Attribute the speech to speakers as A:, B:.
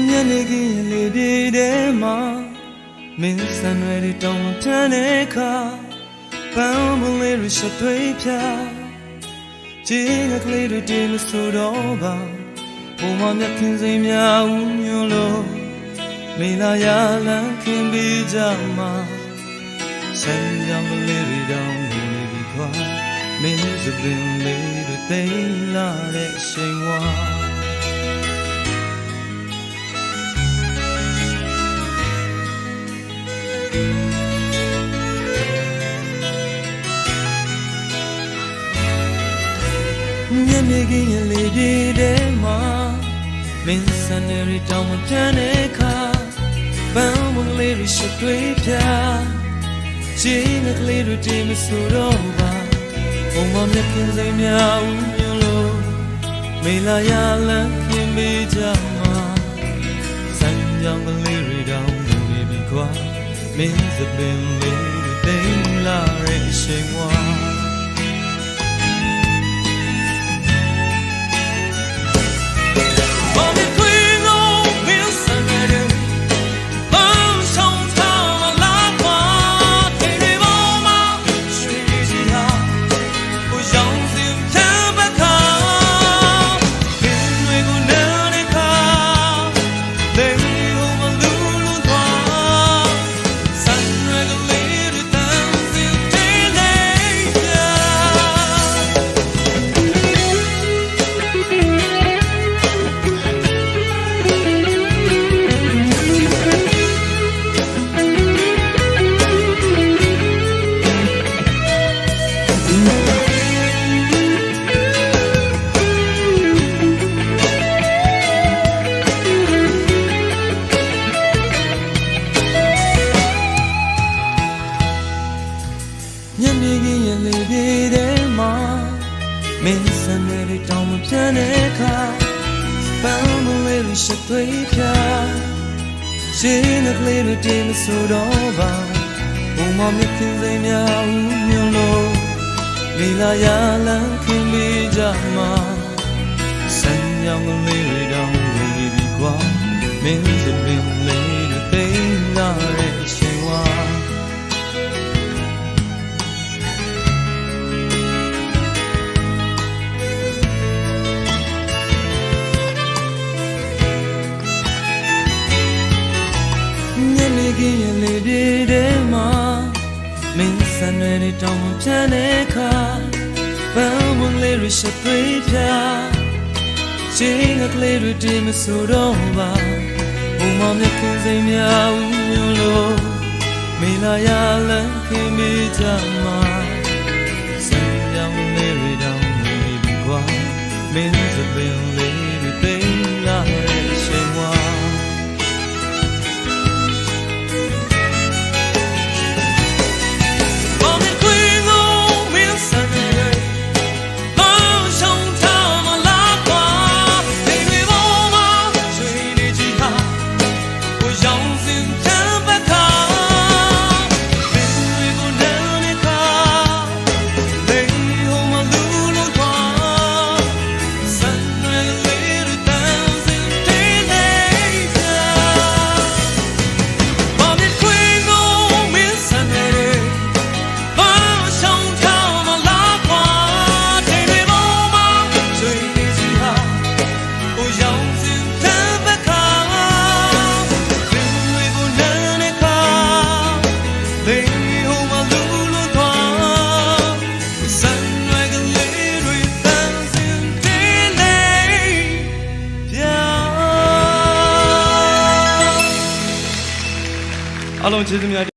A: ညနေခင်းလေပြေးတဲ့မှာမင်းစံရွယ်တွေတောင်းတန်းတဲ့အခါပန်းမလေးရရှသွေးဖြာခြေငကလေးတွေတင်မဆိုတော့ပါဘုံမမြတ်ခင်စိမ်များဦးညွှန်လို့မေလာရလန်းခင်ပြီးကြမှာဆန်းကြောင်ကလေးတွေတောင်းနေပြီခွာမင်းစပင်လေးတွေတိမ်လာတဲ့အချိန်ဝါညနေခင်းလေပြေးတဲ့မှာမင်းစံတွေတောင်းမတန်းတဲ့အခါပန်းမလေးရရှသွေးဖြာခြေငကလေးတွေတင်မဆိုတော့ပါဘုံမမြတ်ခင်စိမ်များဦးညွှန်လို့မေလာရလန်းခင်ပြီးကြမှာစံကြောင်ကလေးတွေတောင်းနေပြီခွာမင်းစပင်လေးတွေတိမ်လာတဲ့အချိန်ဝါညနေခင်းလေပြေးတဲ့မှာမင်းစံတွေတောင်းမပြတ်တဲ့အခါပန်းမလေးရရှသွေးဖြာခြေငကလေးတွေတင်မဆိုတော့ပါဘုံမမြတ်ခင်စိမ်များဦးညွှန်လို့မေလာရလန်းခင်ပြီးကြမှာစံကြောင်ကလေးတွေတောင်းနေပြီကွာမင်းစပင်လေးတွေတိမ်လာတဲ့အချိန်ဝါခင်းလေပြေးတဲ့မှာမင်းစံတွေတောင်းပြတ်တဲ့အခါပန်းမလေးရရှသွေးဖြာခြေငကလေးတွေတင်မဆိုတော့ပါဘုံမမြတ်ခင်စိမ်များဦးညွှန်လို့မေလာရလန်းခင်ပြီးကြမှာစံကြောင်လေးတွေတောင်းနေပြီကွာမင်းစပင်လေးတွေတိမ်လာတဲ့အချိန်ဝါအားလုံးကျေးဇူးများ